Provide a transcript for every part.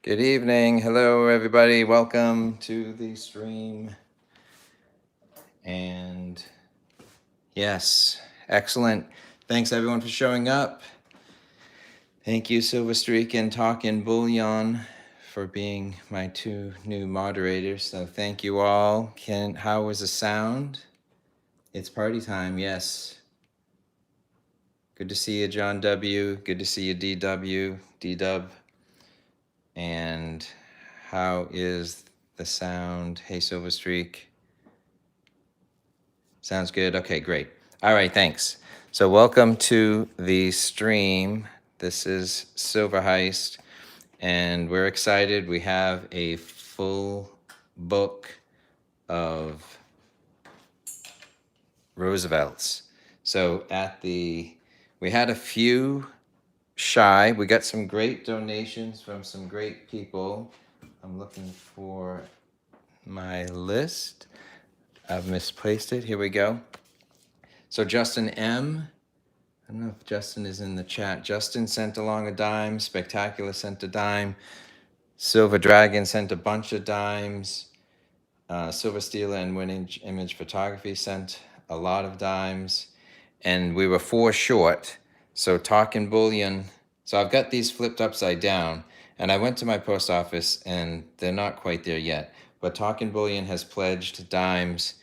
Good evening. Hello, everybody. Welcome to the stream. And yes, excellent. Thanks, everyone, for showing up. Thank you, Silver Streak and Talkin' Bullion, for being my two new moderators. So thank you all. How was the sound? It's party time, yes. Good to see you, John W. Good to see you, DW, D-Dub. And how is the sound? Hey, Silver Streak. Sounds good. Okay, great. All right, thanks. So welcome to the stream. This is Silver Heist, and we're excited. We have a full book of Roosevelt's. So we had a few shy. We got some great donations from some great people. I'm looking for my list. I've misplaced it. Here we go. So Justin M. I don't know if Justin is in the chat. Justin sent along a dime. Spectacular sent a dime. Silver Dragon sent a bunch of dimes. Silver Stealer and Winning Image Photography sent a lot of dimes. And we were 4 short. So Talkin' Bullion. So I've got these flipped upside down. And I went to my post office and they're not quite there yet. But Talkin' Bullion has pledged dimes.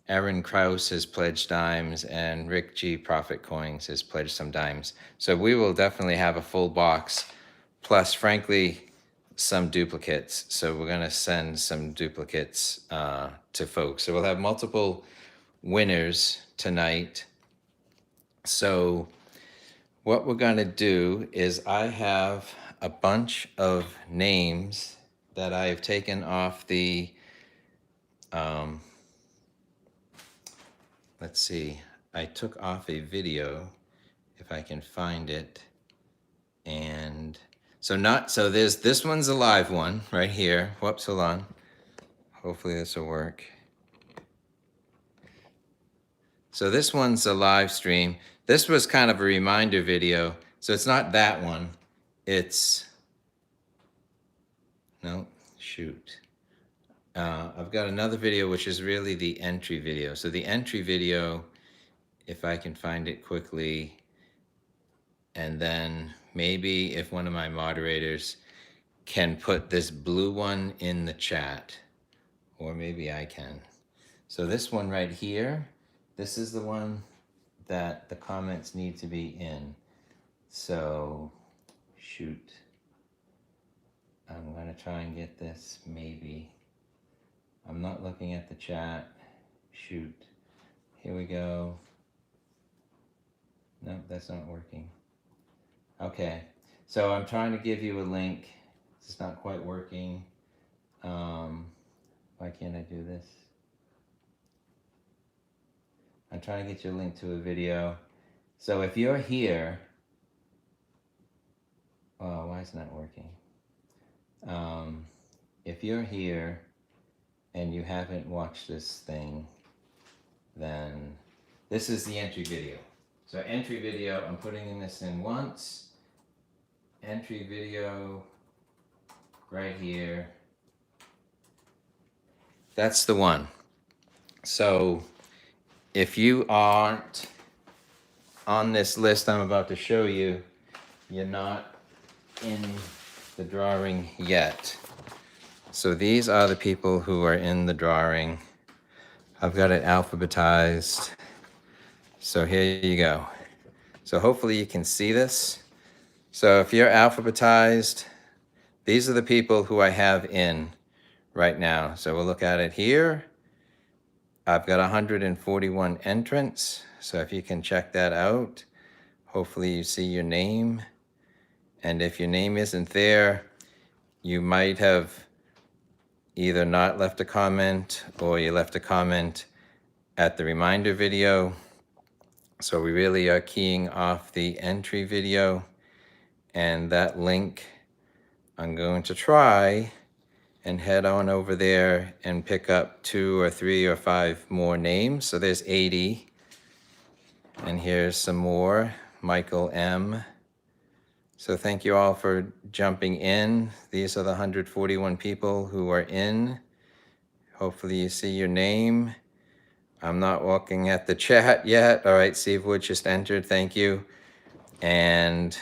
Aaron Krause has pledged dimes, and Rick G. Profit Coins has pledged some dimes. So we will definitely have a full box, plus, frankly, some duplicates. So we're going to send some duplicates to folks. So we'll have multiple winners tonight. So what we're going to do is I have a bunch of names that I have taken off the... let's see, I took off a video, if I can find it. And so there's, this one's a live one right here. Whoops, hold on. Hopefully this will work. So this one's a live stream. This was kind of a reminder video. So it's not that one. It's, no, shoot. I've got another video, which is really the entry video. So the entry video, if I can find it quickly, and then maybe if one of my moderators can put this blue one in the chat, or maybe I can. So this one right here, this is the one that the comments need to be in. So, shoot. I'm gonna try and get this, maybe. I'm not looking at the chat. Shoot. Here we go. No, that's not working. Okay, so I'm trying to give you a link. It's not quite working. Why can't I do this? I'm trying to get you a link to a video. So if you're here, oh, why is it not working? If you're here and you haven't watched this thing, then this is the entry video. So entry video, I'm putting this in once. Entry video right here. That's the one. So if you aren't on this list I'm about to show you, you're not in the drawing yet. So these are the people who are in the drawing. I've got it alphabetized. So here you go. So hopefully you can see this. So if you're alphabetized, these are the people who I have in right now. So we'll look at it here. I've got 141 entrants. So if you can check that out, hopefully you see your name. And if your name isn't there, you might have either not left a comment or you left a comment at the reminder video. So we really are keying off the entry video, and that link I'm going to try and head on over there and pick up 2 or 3 or 5 more names. So there's 80. And here's some more. Michael M. So thank you all for jumping in. These are the 141 people who are in. Hopefully you see your name. I'm not looking at the chat yet. All right, Steve Wood just entered. Thank you. And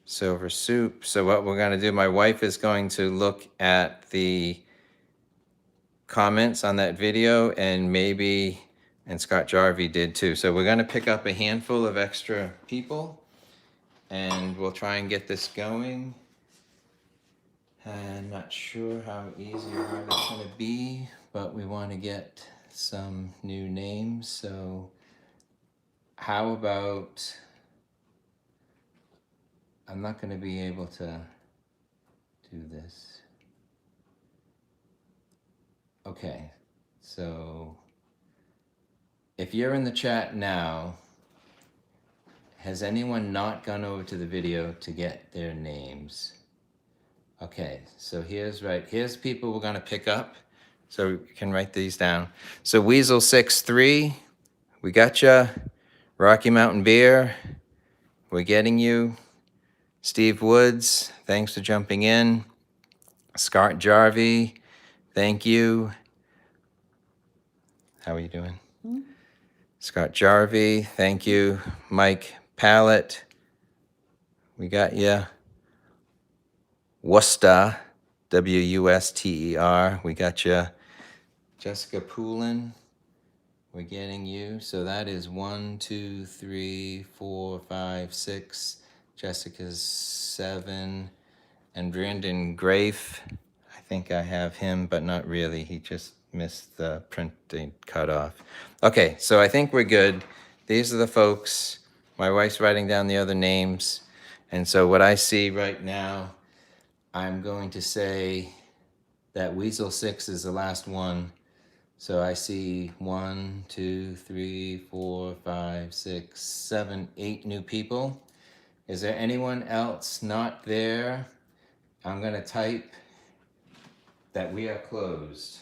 Silver Soup. So what we're going to do, my wife is going to look at the comments on that video, and maybe, and Scott Jarvie did too. So we're going to pick up a handful of extra people, and we'll try and get this going. I'm not sure how easy or hard it's going to be, but we want to get some new names. So how about, I'm not going to be able to do this. Okay, so if you're in the chat now, has anyone not gone over to the video to get their names? Okay, so here's people we're gonna pick up. So you can write these down. So Weasel63, we got ya. Rocky Mountain Beer, we're getting you. Steve Woods, thanks for jumping in. Scott Jarvie, thank you. How are you doing? Mm-hmm. Scott Jarvie, thank you. Mike Pallet, we got ya. Worcester, W-U-S-T-E-R, we got ya. Jessica Poulin, we're getting you. So that is 1, 2, 3, 4, 5, 6. Jessica's 7. And Brandon Grafe, I think I have him, but not really. He just missed the printing cutoff. Okay, so I think we're good. These are the folks. My wife's writing down the other names. And so what I see right now, I'm going to say that Weasel 6 is the last one. So I see 1, 2, 3, 4, 5, 6, 7, 8 new people. Is there anyone else not there? I'm going to type that we are closed.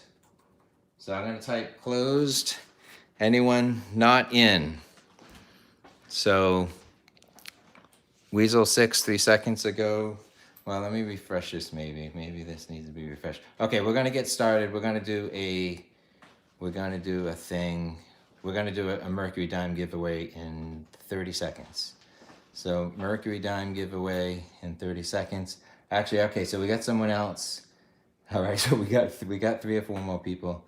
So I'm going to type closed. Anyone not in? So Weasel 6, 3 seconds ago. Well, let me refresh this maybe. Maybe this needs to be refreshed. Okay, we're going to get started. We're going to do a thing. We're going to do a Mercury Dime giveaway in 30 seconds. So Mercury Dime giveaway in 30 seconds. Actually, okay, so we got someone else. All right, so we got 3 or 4 more people.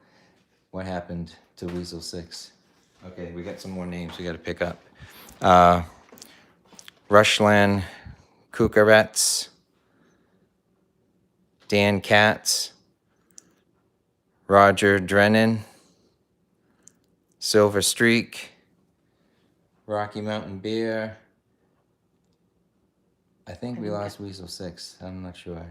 What happened to Weasel 6? Okay, we got some more names we got to pick up. Rushland Kukarets, Dan Katz, Roger Drennan, Silver Streak, Rocky Mountain Beer. I think we lost Weasel 6. I'm not sure.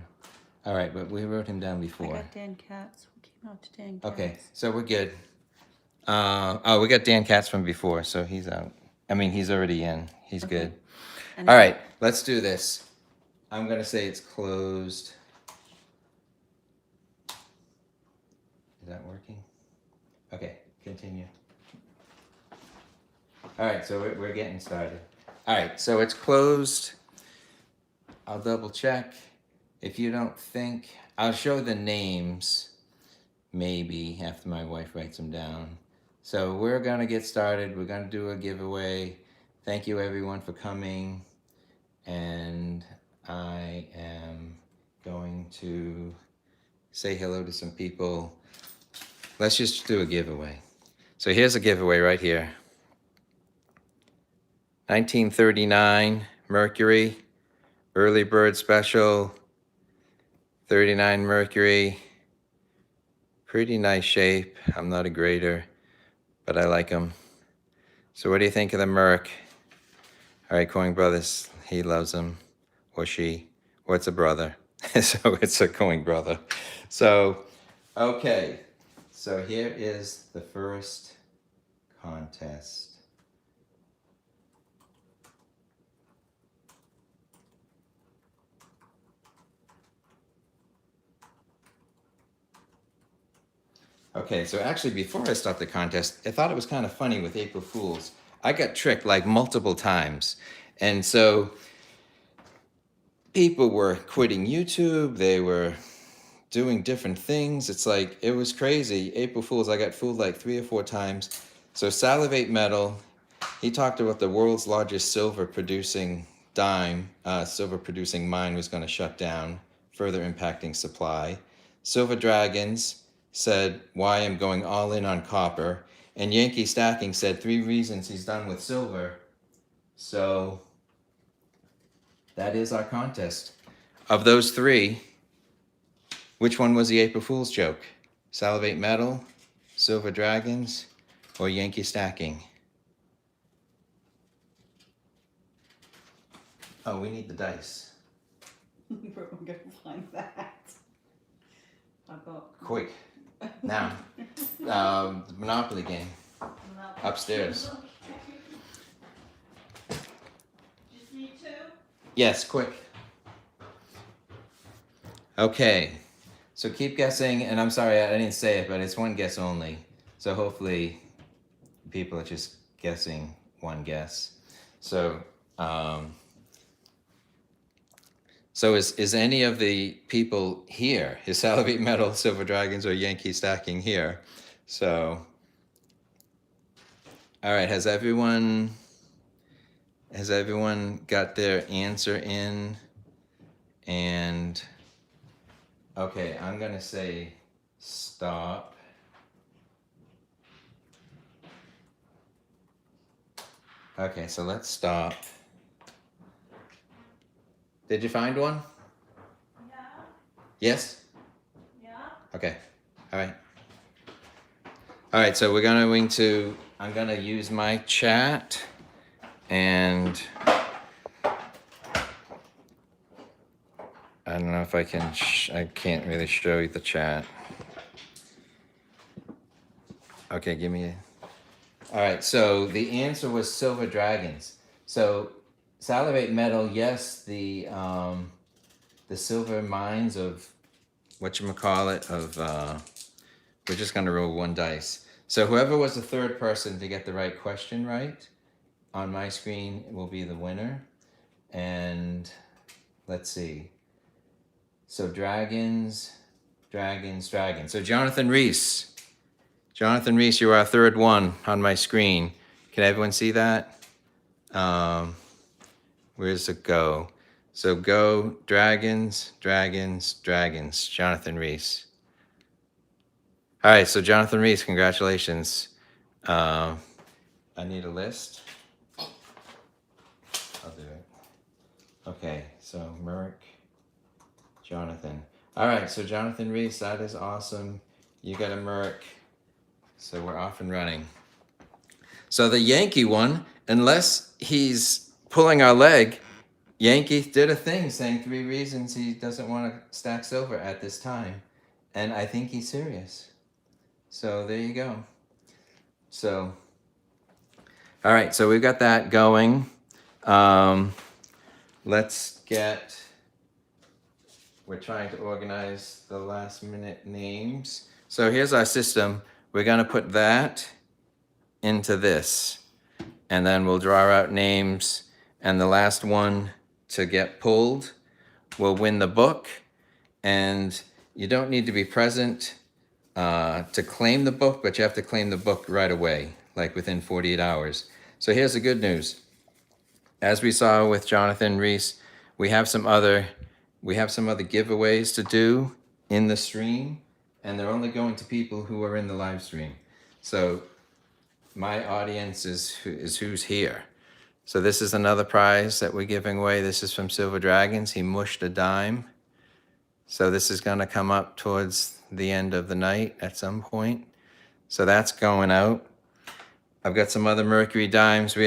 All right, but we wrote him down before. I got Dan Katz. We came out to Dan Katz. Okay, so we're good. We got Dan Katz from before, so he's out. I mean, he's already in. He's okay. Good. And all right, let's do this. I'm going to say it's closed. Is that working? Okay, continue. All right, so we're getting started. All right, so it's closed. I'll double check. If you don't think, I'll show the names maybe after my wife writes them down. So we're gonna get started. We're gonna do a giveaway. Thank you everyone for coming. And I am going to say hello to some people. Let's just do a giveaway. So here's a giveaway right here. 1939 Mercury, early bird special, 39 Mercury. Pretty nice shape. I'm not a grader, but I like them. So what do you think of the Merc? All right, Coing Brothers, he loves them, or she, or it's a brother. So it's a Coing brother. So, okay. So here is the first contest. Okay, so actually before I start the contest, I thought it was kind of funny with April Fools. I got tricked like multiple times. And so people were quitting YouTube. They were doing different things. It's like, it was crazy. April Fools, I got fooled like 3 or 4 times. So Salivate Metal, he talked about the world's largest silver producing mine was going to shut down, further impacting supply. Silver Dragons said, why I'm going all in on copper. And Yankee Stacking said 3 reasons he's done with silver. So that is our contest. Of those 3, which one was the April Fool's joke? Salivate Metal, Silver Dragons, or Yankee Stacking? Oh, we need the dice. We're going to find that. I've got... Quick. Now. The Monopoly game. Upstairs. Just need 2? Yes, quick. Okay. So keep guessing, and I'm sorry I didn't say it, but it's 1 guess only. So hopefully people are just guessing 1 guess. So, so is any of the people here, is Salivate Metal, Silver Dragons, or Yankee Stacking here? So, all right, has everyone got their answer in? And, okay, I'm gonna say stop. Okay, so let's stop. Did you find one? Yeah. Yes? Yeah. Okay. All right. All right, so I'm gonna use my chat, and I don't know if I can, I can't really show you the chat. Okay, give me a, all right, so the answer was Silver Dragons. So Salivate Metal, yes, the silver mines of whatchamacallit we're just gonna roll 1 dice. So whoever was the 3rd person to get the right question right on my screen will be the winner. And let's see. So dragons. So Jonathan Reese, you are our 3rd one on my screen. Can everyone see that? Where's the go? So go, dragons, Jonathan Reese. All right, so Jonathan Reese, congratulations. I need a list. I'll do it. Okay, so Merrick, Jonathan. All right, so Jonathan Reese, that is awesome. You got a Merrick. So we're off and running. So the Yankee one, unless he's pulling our leg, Yankee did a thing saying 3 reasons he doesn't want to stack silver at this time. And I think he's serious. So there you go. So, all right, so we've got that going. Let's get, we're trying to organize the last minute names. So here's our system. We're gonna put that into this, and then we'll draw out names, and the last one to get pulled will win the book. And you don't need to be present to claim the book, but you have to claim the book right away, like within 48 hours. So here's the good news. As we saw with Jonathan Reese, we have some other giveaways to do in the stream, and they're only going to people who are in the live stream. So my audience is who's here. So this is another prize that we're giving away. This is from Silver Dragons. He mushed a dime. So this is gonna come up towards the end of the night at some point. So that's going out. I've got some other Mercury dimes.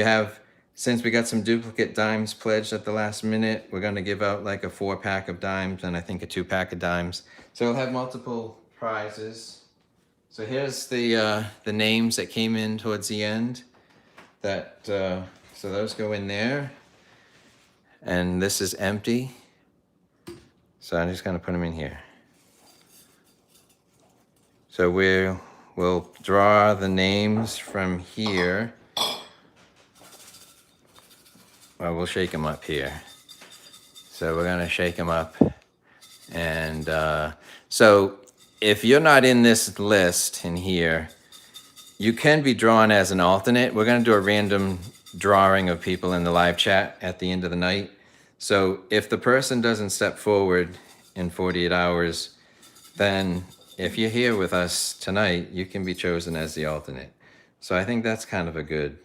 Since we got some duplicate dimes pledged at the last minute, we're gonna give out like a 4-pack of dimes and I think a 2-pack of dimes. So we'll have multiple prizes. So here's the names that came in towards the end. So those go in there. And this is empty. So I'm just gonna put them in here. So we'll draw the names from here. Well, we'll shake them up here. So we're gonna shake them up. And so if you're not in this list in here, you can be drawn as an alternate. We're gonna do a random drawing of people in the live chat at the end of the night. So if the person doesn't step forward in 48 hours, then if you're here with us tonight, you can be chosen as the alternate. So I think that's kind of a good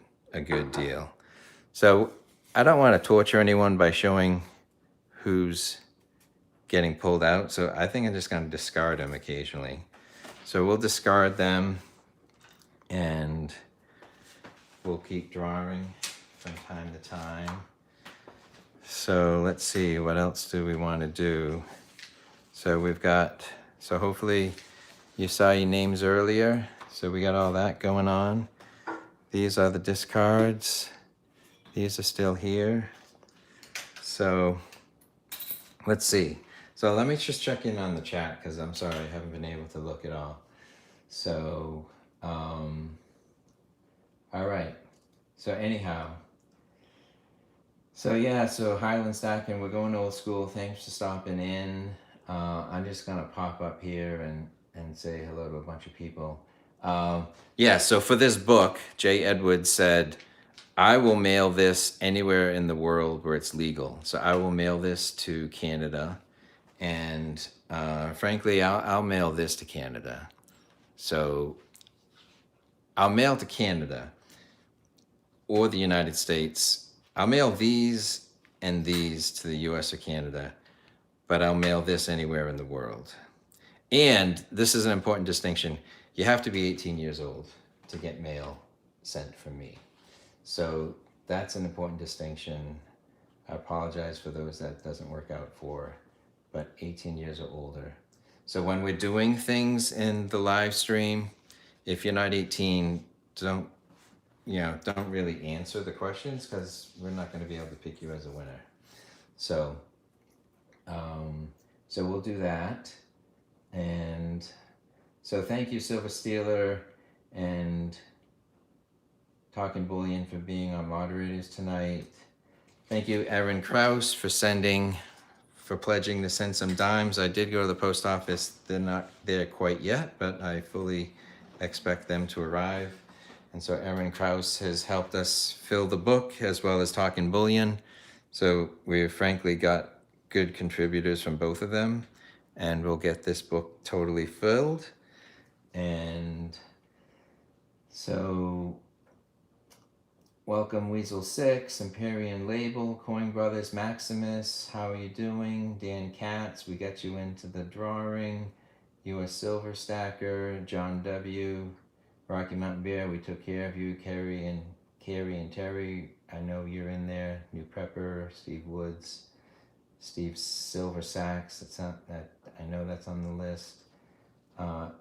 deal. So I don't want to torture anyone by showing who's getting pulled out. So I think I'm just going to discard them occasionally. So we'll discard them and we'll keep drawing from time to time. So let's see, what else do we want to do? So we've got, so hopefully you saw your names earlier. So we got all that going on. These are the discards. These are still here. So let's see. So let me just check in on the chat because I'm sorry, I haven't been able to look at all. So, all right. So anyhow, so yeah, so Highland Stacking, we're going old school. Thanks for stopping in. I'm just gonna pop up here and say hello to a bunch of people. Yeah, so for this book, Jay Edwards said, I will mail this anywhere in the world where it's legal. So I will mail this to Canada. And frankly, I'll mail this to Canada. So I'll mail to Canada or the United States. I'll mail these and these to the US or Canada, but I'll mail this anywhere in the world. And this is an important distinction. You have to be 18 years old to get mail sent from me. So that's an important distinction. I apologize for those that doesn't work out for, but 18 years or older. So when we're doing things in the live stream, if you're not 18, don't really answer the questions because we're not going to be able to pick you as a winner. So, so we'll do that. And so thank you, Silver Steeler and Talking Bullion, for being our moderators tonight. Thank you, Aaron Kraus, for pledging to send some dimes. I did go to the post office. They're not there quite yet, but I fully expect them to arrive. And so Aaron Kraus has helped us fill the book as well as Talking Bullion. So we've frankly got good contributors from both of them, and we'll get this book totally filled. And so welcome Weasel 6, Empyrean Label, Coin Brothers, Maximus, how are you doing? Dan Katz, we got you into the drawing. US Silver Stacker, John W, Rocky Mountain Bear, we took care of you. Carrie and Terry, I know you're in there. New Prepper, Steve Woods, Steve Silver Sacks, I know that's on the list.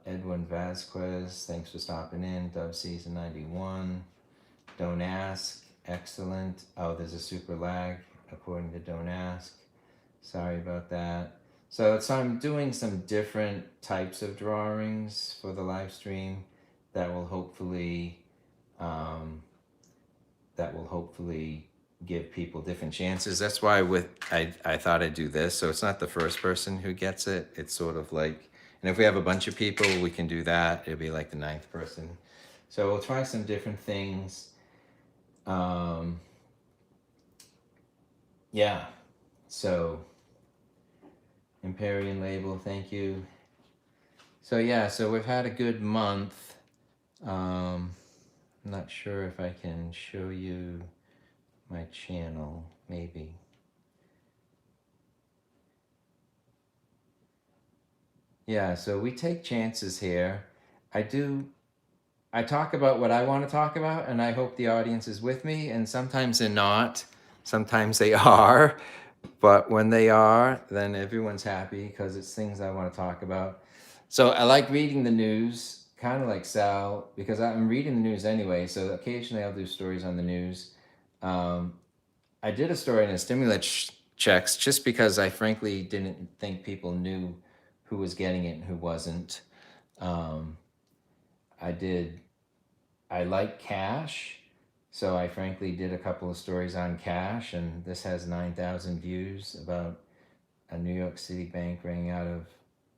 Edwin Vasquez, thanks for stopping in. Dove Season 91. Don't Ask, excellent. Oh, there's a super lag according to Don't Ask. Sorry about that. So I'm doing some different types of drawings for the live stream that will hopefully give people different chances. That's why I thought I'd do this. So it's not the first person who gets it. It's sort of like, and if we have a bunch of people, we can do that. It'll be like the 9th person. So we'll try some different things. Yeah, so Empyrean Label, thank you. So yeah, so we've had a good month. I'm not sure if I can show you my channel, maybe. Yeah, so we take chances here. I talk about what I want to talk about, and I hope the audience is with me, and sometimes they're not, sometimes they are, but when they are, then everyone's happy because it's things I want to talk about. So I like reading the news, kind of like Sal, because I'm reading the news anyway, so occasionally I'll do stories on the news. I did a story on the stimulus checks just because I frankly didn't think people knew who was getting it and who wasn't. I like cash, So I frankly did a couple of stories on cash, and this has 9,000 views about a New York City bank running out of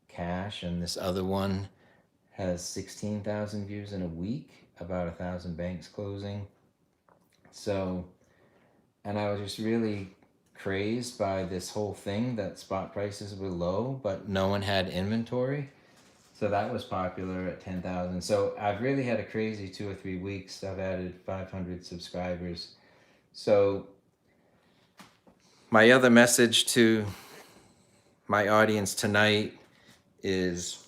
cash, and this other one has 16,000 views in a week about 1,000 banks closing. So, and I was just really crazed by this whole thing that spot prices were low, but no one had inventory. So that was popular at 10,000. So I've really had a crazy 2 or 3 weeks. I've added 500 subscribers. So my other message to my audience tonight is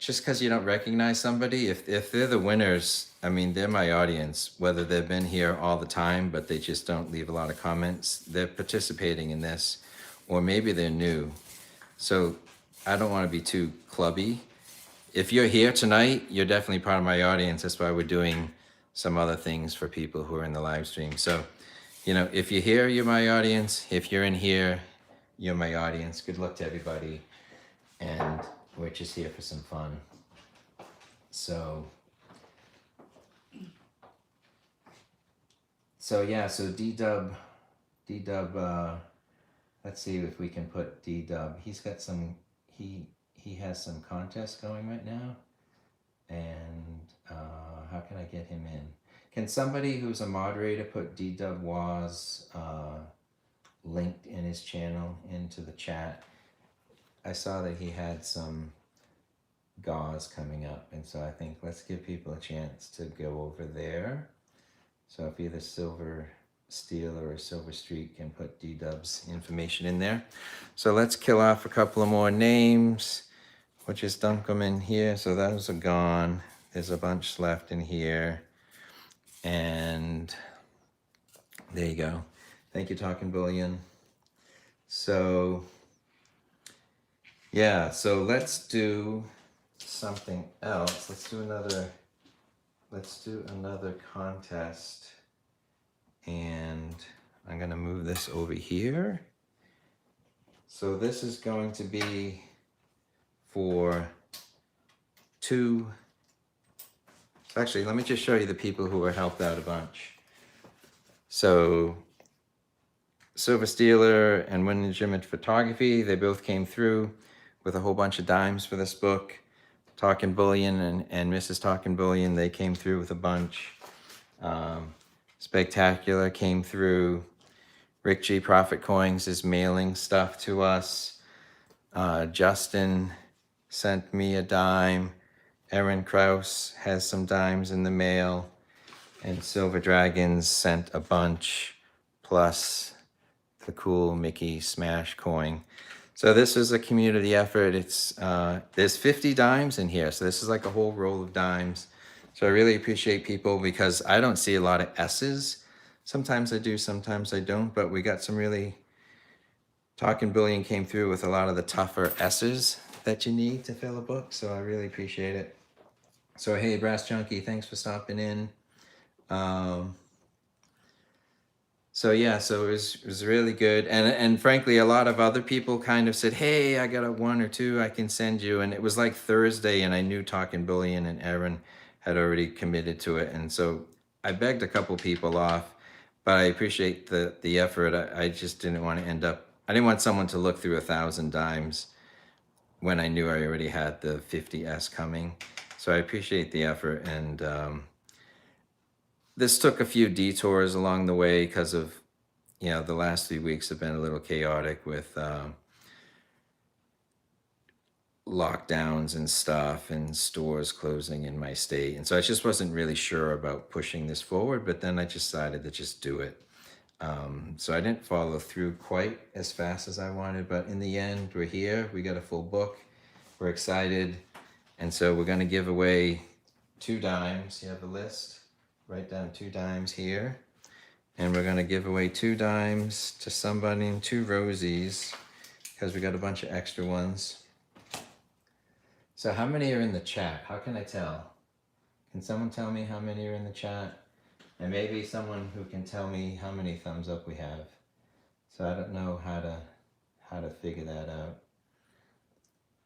just because you don't recognize somebody, if they're the winners, I mean, they're my audience, whether they've been here all the time, but they just don't leave a lot of comments, they're participating in this, or maybe they're new. So I don't want to be too clubby. If you're here tonight, you're definitely part of my audience. That's why we're doing some other things for people who are in the live stream. So, you know, if you're here, you're my audience. If you're in here, you're my audience. Good luck to everybody. And we're just here for some fun. So yeah, so D-Dub, let's see if we can put D-Dub. He's got some, he has some contests going right now. And how can I get him in? Can somebody who's a moderator put D-Dub was linked in his channel into the chat? I saw that he had some GAWs coming up, and so I think let's give people a chance to go over there. So if either Silver Steel or Silver Street can put D-Dub's information in there. So let's kill off a couple of more names. We'll just dunk them in here. So those are gone. There's a bunch left in here. And there you go. Thank you, Talking Bullion. So yeah, so let's do something else. Let's do another contest. And I'm gonna move this over here. So this is going to be for actually, let me just show you the people who were helped out a bunch. So Silver Steeler and Windage Image Photography, they both came through with a whole bunch of dimes for this book. Talking Bullion and Mrs. Talking Bullion, they came through with a bunch. Spectacular came through. Rick G. Profit Coins is mailing stuff to us. Justin sent me a dime. Erin Krause has some dimes in the mail. And Silver Dragons sent a bunch, plus the cool Mickey Smash coin. So this is a community effort. It's there's 50 dimes in here, so this is like a whole roll of dimes. So I really appreciate people because I don't see a lot of S's. Sometimes I do, sometimes I don't, but we got some really, Talking Bullion came through with a lot of the tougher S's that you need to fill a book, so I really appreciate it. So hey, Brass Junkie, thanks for stopping in. So yeah, so it was really good, and frankly, a lot of other people kind of said, "Hey, I got a 1 or 2 I can send you," and it was like Thursday, and I knew Talking Bullion and Erin had already committed to it, and so I begged a couple people off, but I appreciate the effort. I just didn't want to end up. I didn't want someone to look through 1,000 dimes when I knew I already had the 50S coming. So I appreciate the effort, and this took a few detours along the way because of, you know, the last 3 weeks have been a little chaotic with lockdowns and stuff and stores closing in my state. And so I just wasn't really sure about pushing this forward, but then I decided to just do it. So I didn't follow through quite as fast as I wanted, but in the end, we're here. We got a full book. We're excited. And so we're going to give away 2 dimes. You have a list. Write down 2 dimes here. And we're going to give away 2 dimes to somebody and 2 rosies because we got a bunch of extra ones. So how many are in the chat? How can I tell? Can someone tell me how many are in the chat? And maybe someone who can tell me how many thumbs up we have. So I don't know how to figure that out.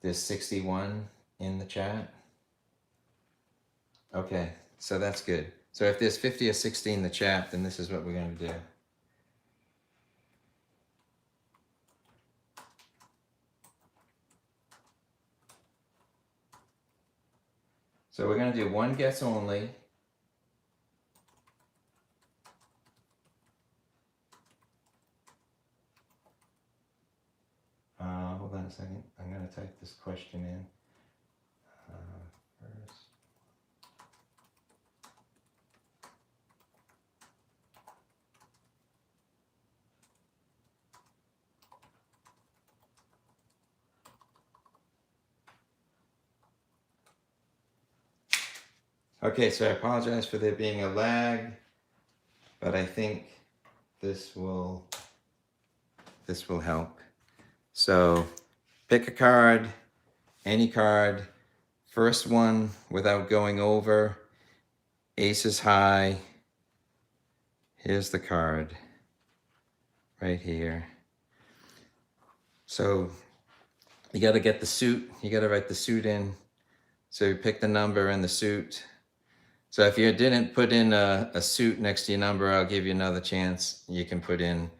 There's 61 in the chat. Okay, so that's good. So if there's 50 or 60 in the chat, then this is what we're going to do. So we're going to do one guess only. Hold on a second. I'm going to type this question in first. Okay, so I apologize for there being a lag, but I think this will help. So pick a card, any card. First one without going over. Ace is high. Here's the card right here. So you got to get the suit. You got to write the suit in. So you pick the number and the suit. So if you didn't put in a suit next to your number, I'll give you another chance. You can put in,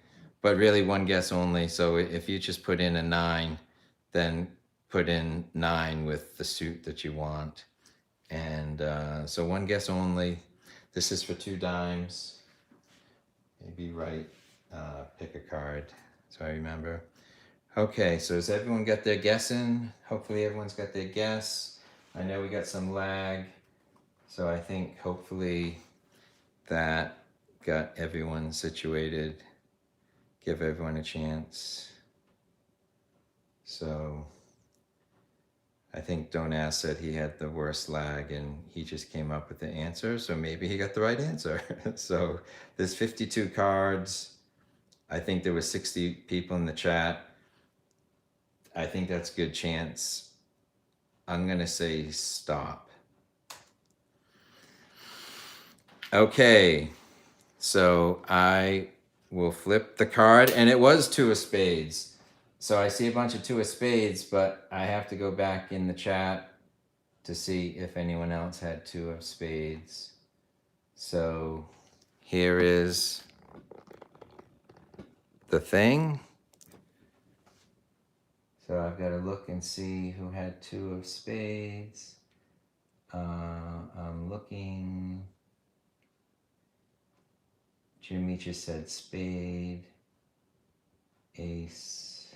but really one guess only. So if you just put in a 9, then put in 9 with the suit that you want. And so one guess only. This is for 2 dimes. Maybe write, pick a card so I remember. Okay, so has everyone got their guess in? Hopefully everyone's got their guess. I know we got some lag. So I think hopefully that got everyone situated, give everyone a chance. So I think Don't Ask said he had the worst lag and he just came up with the answer. So maybe he got the right answer. So there's 52 cards. I think there were 60 people in the chat. I think that's a good chance. I'm gonna say stop. Okay, so I will flip the card, and it was 2 of spades. So I see a bunch of 2 of spades, but I have to go back in the chat to see if anyone else had 2 of spades. So here is the thing. So I've got to look and see who had 2 of spades. I'm looking. Jimmy just said spade, ace.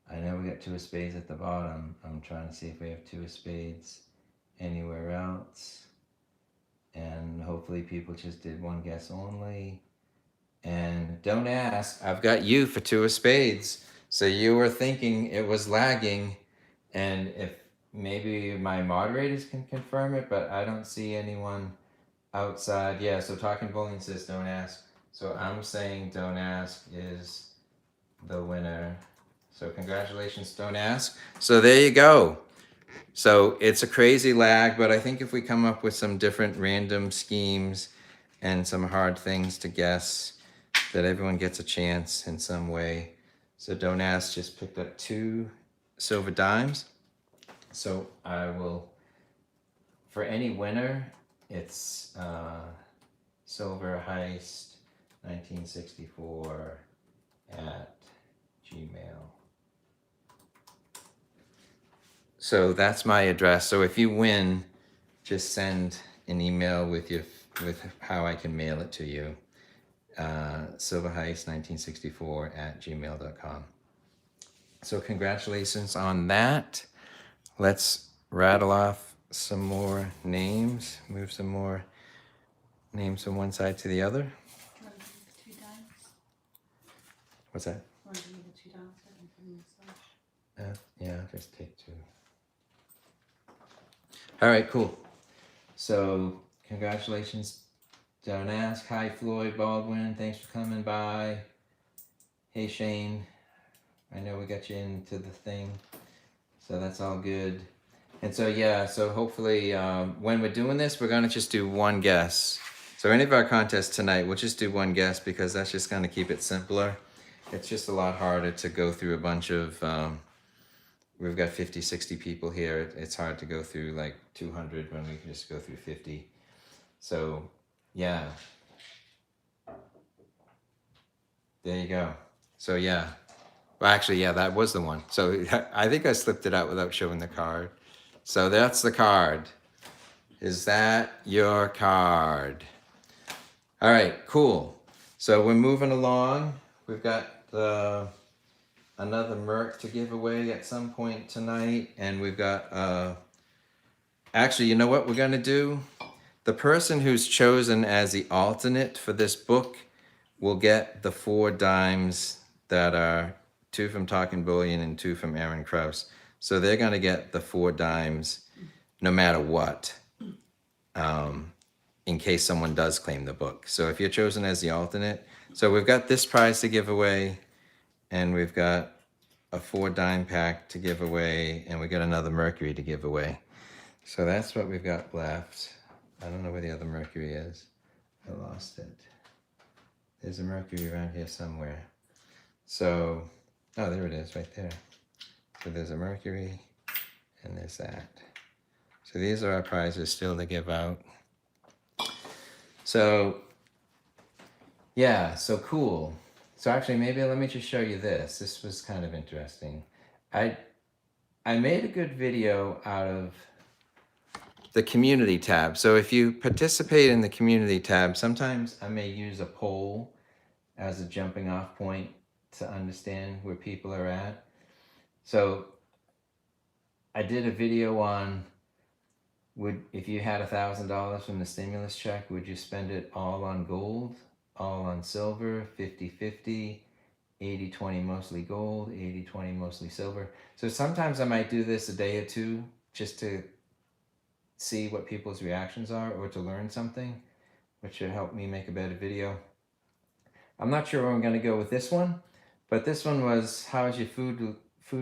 I know we got 2 of spades at the bottom. I'm trying to see if we have 2 of spades anywhere else. And hopefully people just did one guess only. And Don't Ask, I've got you for 2 of spades. So you were thinking it was lagging. And if maybe my moderators can confirm it, but I don't see anyone outside. Yeah, so Talking Bowling says Don't Ask. So I'm saying Don't Ask is the winner. So congratulations, Don't Ask. So there you go. So it's a crazy lag, but I think if we come up with some different random schemes and some hard things to guess, that everyone gets a chance in some way. So Don't Ask just picked up 2 silver dimes. So I will, for any winner, it's Silver Heist 1964 at Gmail. So that's my address. So if you win, just send an email with how I can mail it to you. silverheist1964 at gmail.com. So congratulations on that. Let's rattle off some more names, move some more names from one side to the other. Want to do the 2 dimes? What's that? Want to do the 2 dimes? I can put in this one. Yeah, just take 2. All right, cool. So congratulations, Don't Ask. Hi, Floyd Baldwin. Thanks for coming by. Hey, Shane. I know we got you into the thing, so that's all good. And so, yeah, so hopefully when we're doing this, we're going to just do one guess. So any of our contests tonight, we'll just do one guess because that's just going to keep it simpler. It's just a lot harder to go through a bunch of we've got 50, 60 people here. It's hard to go through like 200 when we can just go through 50. So, yeah. There you go. So, yeah. Well, actually, yeah, that was the one. So I think I slipped it out without showing the card. So that's the card. Is that your card? All right, cool. So we're moving along. We've got another Merc to give away at some point tonight. And we've got, actually, you know what we're going to do? The person who's chosen as the alternate for this book will get the 4 dimes that are 2 from Talking Bullion and 2 from Aaron Krause. So they're going to get the 4 dimes no matter what, in case someone does claim the book. So if you're chosen as the alternate, so we've got this prize to give away, and we've got a 4 dime pack to give away, and we got another Mercury to give away. So that's what we've got left. I don't know where the other Mercury is. I lost it. There's a Mercury around here somewhere. So, oh, there it is, right there. So there's a Mercury, and there's that. So these are our prizes still to give out. So, yeah, so cool. So actually, maybe let me just show you this. This was kind of interesting. I made a good video out of the community tab. So if you participate in the community tab, sometimes I may use a poll as a jumping off point to understand where people are at. So I did a video on, if you had $1,000 from the stimulus check, would you spend it all on gold, all on silver, 50-50, 80-20 mostly gold, 80-20 mostly silver. So sometimes I might do this a day or two just to see what people's reactions are or to learn something, which should help me make a better video. I'm not sure where I'm going to go with this one, but this one was, how's your food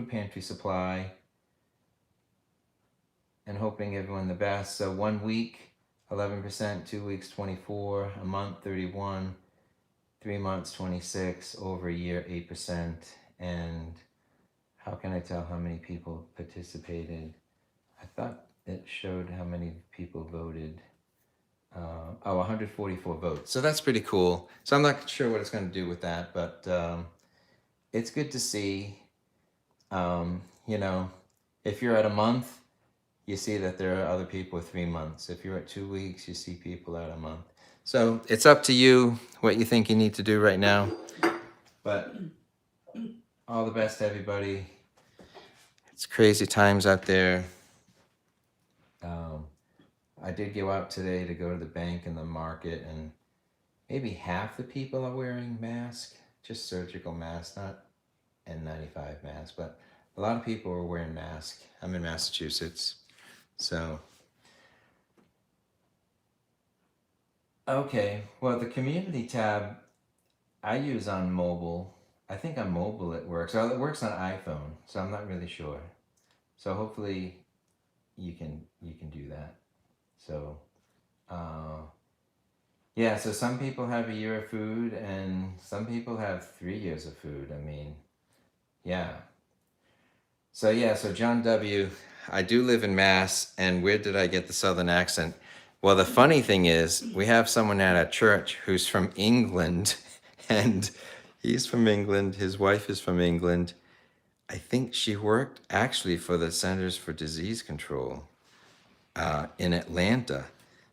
pantry supply? And hoping everyone the best. So 1 week, 11%, 2 weeks, 24, a month, 31, 3 months, 26, over a year, 8%. And how can I tell how many people participated? I thought it showed how many people voted. 144 votes. So that's pretty cool. So I'm not sure what it's going to do with that, but it's good to see. You know, if you're at a month, you see that there are other people with 3 months. If you're at 2 weeks, you see people at a month. So it's up to you what you think you need to do right now. But all the best to everybody. It's crazy times out there. I did go out today to go to the bank and the market, and maybe half the people are wearing masks, just surgical masks, not N95 masks, but a lot of people are wearing masks. I'm in Massachusetts, so. Okay, well, the community tab I use on mobile. I think on mobile it works. Well, it works on iPhone, so I'm not really sure. So hopefully you can do that. So, yeah, so some people have a year of food and some people have 3 years of food. I mean, yeah. So yeah, so John W., I do live in Mass, and where did I get the Southern accent? Well, the funny thing is, we have someone at our church who's from England, and he's from England, his wife is from England. I think she worked actually for the Centers for Disease Control in Atlanta.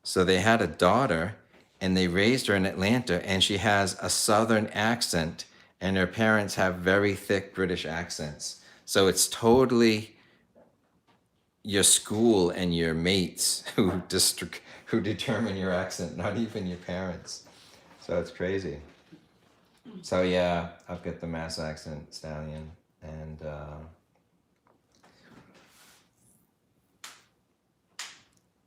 So they had a daughter, and they raised her in Atlanta, and she has a Southern accent, and her parents have very thick British accents. So it's totally your school and your mates who determine your accent, not even your parents. So it's crazy. So yeah, I've got the Mass accent stallion, and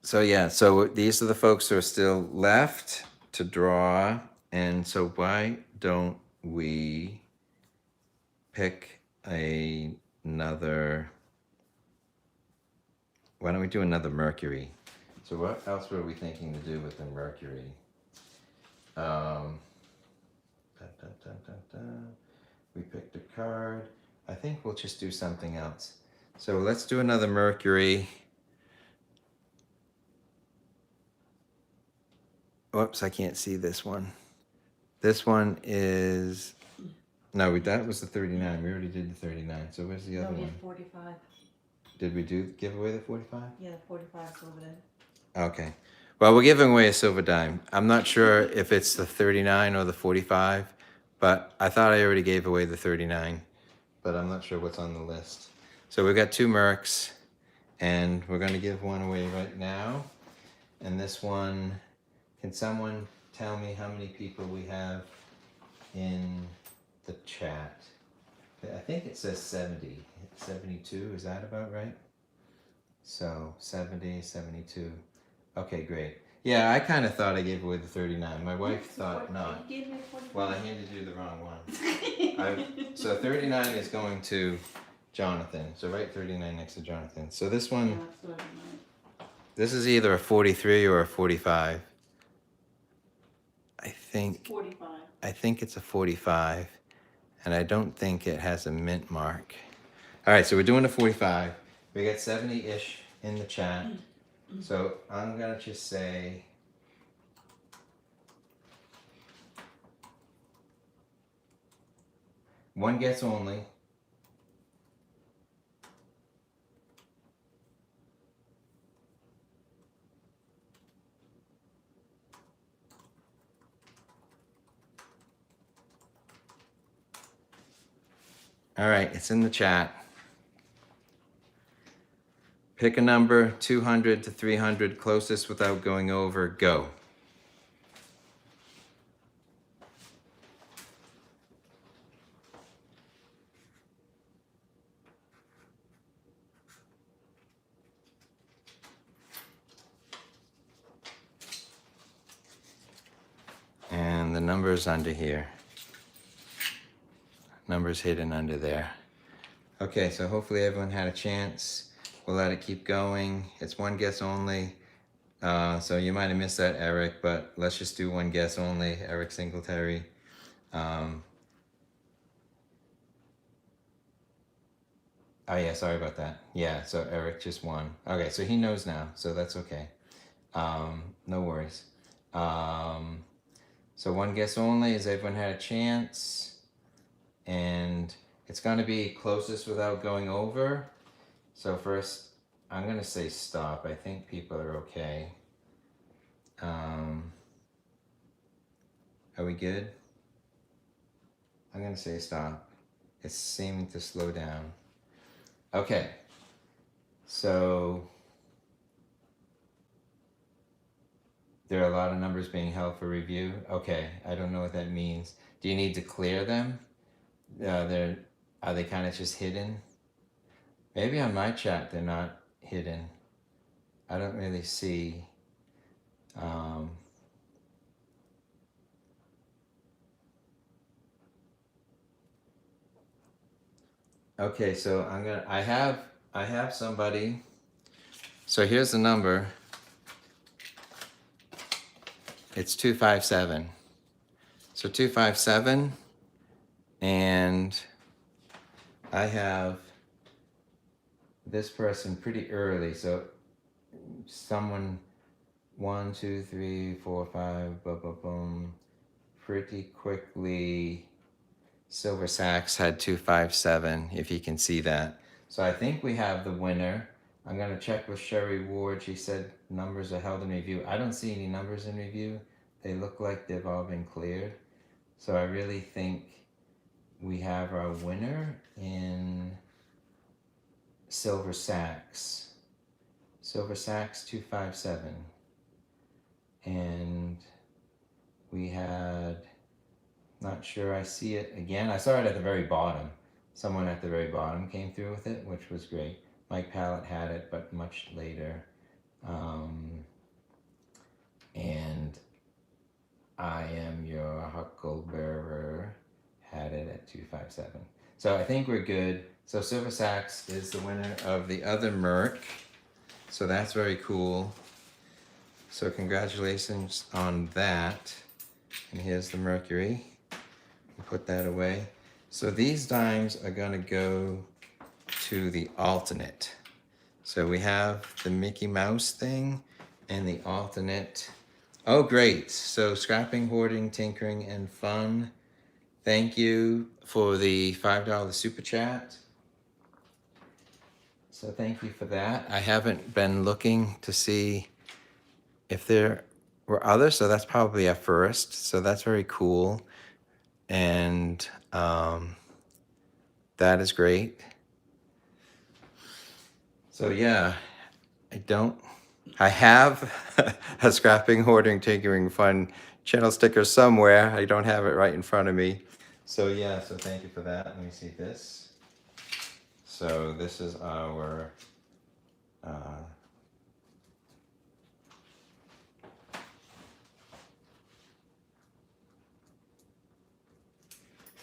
so yeah, so these are the folks who are still left to draw, and so why don't we pick another? Why don't we do another Mercury? So what else were we thinking to do with the Mercury? We picked a card. I think we'll just do something else. So let's do another Mercury. Whoops, I can't see this one. This one is, no, that was the 39. We already did the 39. So where's the other No, we one? had 45. Did we give away the 45? Yeah, the 45's over there. Okay. Well, we're giving away a silver dime. I'm not sure if it's the 39 or the 45, but I thought I already gave away the 39, but I'm not sure what's on the list. So we've got 2 Mercs, and we're going to give one away right now. And this one, can someone tell me how many people we have in the chat? I think it says 70. 72, is that about right? So 70, 72. Okay, great. Yeah, I kind of thought I gave away the 39. My wife thought not. You gave me a 45. Well, I handed you the wrong one. So 39 is going to Jonathan. So write 39 next to Jonathan. So this one, Yeah, that's what I meant. this is either a 43 or a 45. I think 45. it's a 45, and I don't think it has a mint mark. All right, so we're doing a 45. We got 70-ish in the chat. So I'm going to just say, one guess only. All right, it's in the chat. Pick a number, 200 to 300, closest without going over, go. And the number's under here. Number's hidden under there. Okay, so hopefully everyone had a chance. We'll let it keep going. It's one guess only. So you might have missed that, Eric, but let's just do one guess only. Eric Singletary. Oh yeah, sorry about that. Yeah, so Eric just won. Okay, so he knows now, so that's okay. No worries. So one guess only. Has everyone had a chance? And it's going to be closest without going over. So first, I'm going to say stop. I think people are okay. Are we good? I'm going to say stop. It's seeming to slow down. Okay. So there are a lot of numbers being held for review. Okay, I don't know what that means. Do you need to clear them? Are they kind of just hidden? Maybe on my chat they're not hidden. I don't really see. Okay, so I have somebody. So here's the number. It's 257. So 257, and I have this person pretty early. So someone 1, 2, 3, 4, 5, boom, boom, boom, pretty quickly. Silver Sacks had 257, if you can see that. So I think we have the winner. I'm going to check with Sherry Ward. She said numbers are held in review. I don't see any numbers in review. They look like they've all been cleared. So I really think we have our winner in Silver Sacks. Silver Sacks 257. And we had, not sure I see it again. I saw it at the very bottom. Someone at the very bottom came through with it, which was great. Mike Pallett had it, but much later. And I Am Your Hucklebearer had it at 257. So I think we're good. So Silver Sacks is the winner of the other Merc. So that's very cool. So congratulations on that. And here's the Mercury. Put that away. So these dimes are going to go to the alternate. So we have the Mickey Mouse thing and the alternate. Oh, great. So scrapping, hoarding, tinkering, and fun. Thank you for the $5 super chat. So thank you for that. I haven't been looking to see if there were others, so that's probably a first. So that's very cool. And that is great. So yeah, I have a scrapping, hoarding, tinkering, fun channel sticker somewhere. I don't have it right in front of me. So yeah, so thank you for that. Let me see this. So this is our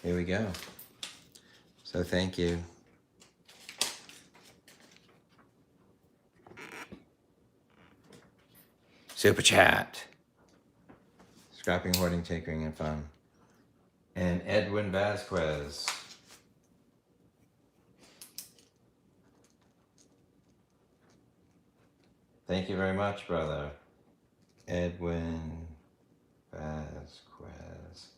here we go. So thank you. Super chat. Scrapping, hoarding, tinkering, and fun. And Edwin Vasquez. Thank you very much, brother. Edwin Vasquez.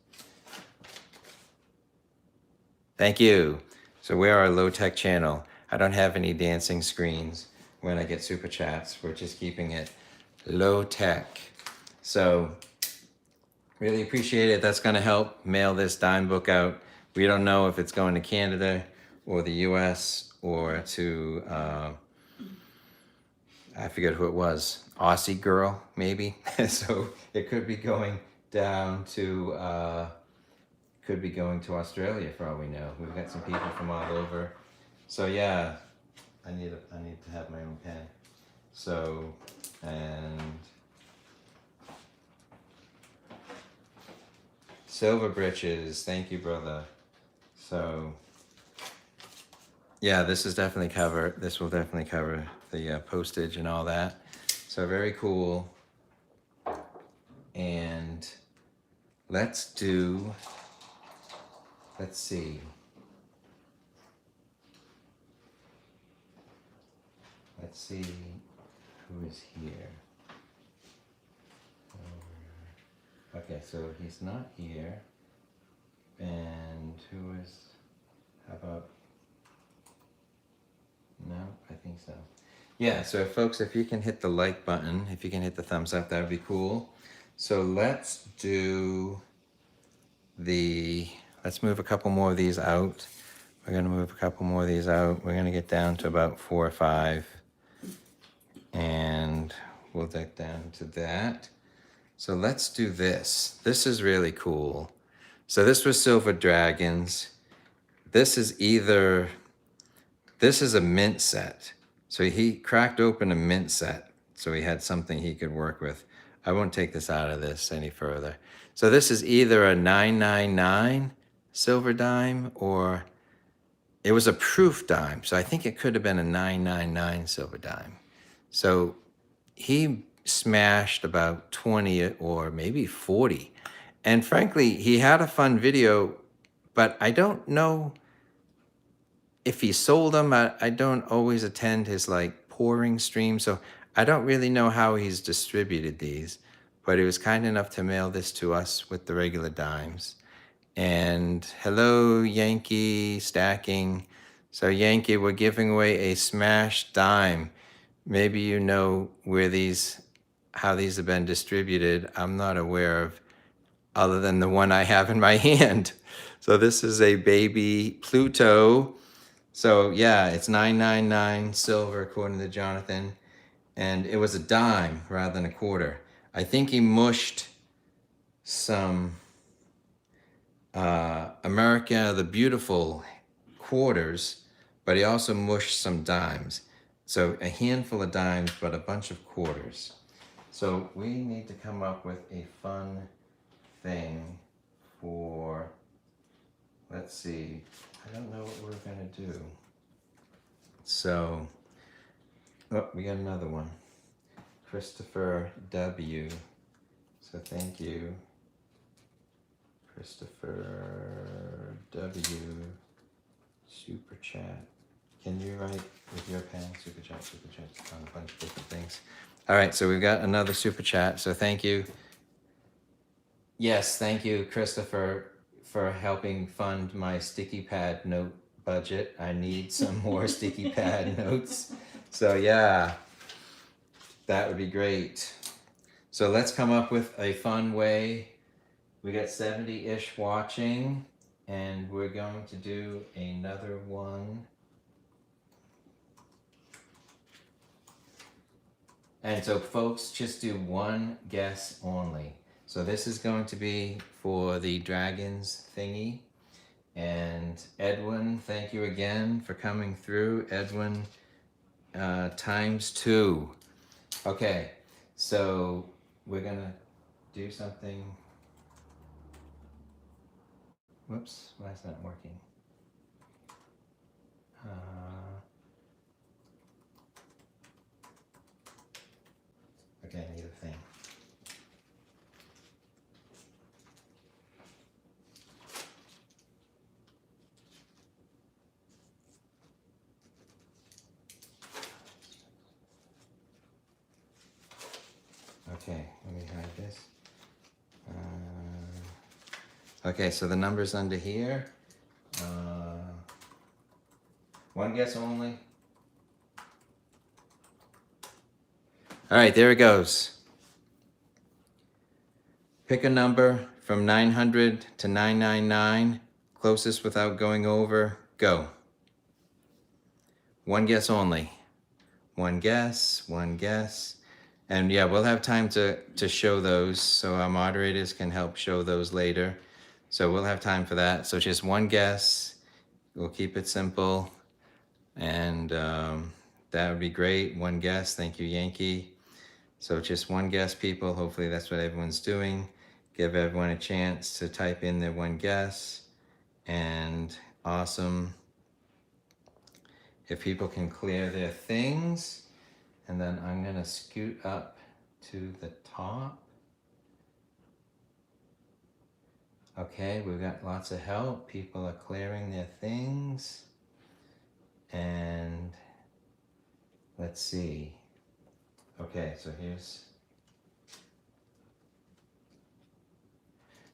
Thank you. So we are a low-tech channel. I don't have any dancing screens when I get super chats. We're just keeping it low-tech. So really appreciate it. That's going to help mail this dime book out. We don't know if it's going to Canada or the US or to, I forget who it was, Aussie girl, maybe. So it could be going down to, Australia for all we know. We've got some people from all over. So yeah, I need to have my own pen. So, and Silver Britches, thank you, brother. So, yeah, this will definitely cover the postage and all that. So very cool. And let's see. Let's see who is here. Okay, so he's not here. And who is, how about, no, I think so. Yeah, so folks, if you can hit the like button, if you can hit the thumbs up, that would be cool. So let's move a couple more of these out. We're gonna move a couple more of these out. We're gonna get down to about 4 or 5. And we'll get down to that. So let's do this. This is really cool. So this was Silver Dragons. This is a mint set. So he cracked open a mint set. So he had something he could work with. I won't take this out of this any further. So this is either a 999 silver dime or it was a proof dime. So I think it could have been a 999 silver dime. So he smashed about 20 or maybe 40. And frankly, he had a fun video, but I don't know if he sold them. I don't always attend his pouring stream, so I don't really know how he's distributed these, but he was kind enough to mail this to us with the regular dimes. And hello, Yankee Stacking. So Yankee, we're giving away a smash dime. Maybe you know how these have been distributed. I'm not aware of other than the one I have in my hand. So this is a baby Pluto. So yeah, it's 999 silver according to Jonathan. And it was a dime rather than a quarter. I think he mushed some America the Beautiful quarters, but he also mushed some dimes. So a handful of dimes, but a bunch of quarters. So we need to come up with a fun thing for, let's see, I don't know what we're gonna do. So, oh, we got another one. Christopher W. So thank you, Christopher W. Super chat. Can you write with your pen, super chat, on a bunch of different things? All right, so we've got another super chat. So thank you. Yes, thank you, Christopher, for helping fund my sticky pad note budget. I need some more sticky pad notes. So yeah, that would be great. So let's come up with a fun way. We got 70-ish watching, and we're going to do another one. And so folks, just do one guess only. So this is going to be for the dragons thingy. And Edwin, thank you again for coming through. Edwin, ×2. Okay, so we're gonna do something. Whoops, why is that working? Okay, I need a thing. Okay, let me hide this. Okay, so the number's under here. One guess only. All right, there it goes. Pick a number from 900 to 999. Closest without going over, go. One guess only. One guess, one guess. And yeah, we'll have time to show those, so our moderators can help show those later. So we'll have time for that. So just one guess. We'll keep it simple. And that would be great. One guess. Thank you, Yankee. So just one guess, people. Hopefully that's what everyone's doing. Give everyone a chance to type in their one guess. And awesome. If people can clear their things. And then I'm gonna scoot up to the top. Okay, we've got lots of help. People are clearing their things. And let's see. Okay, so here's.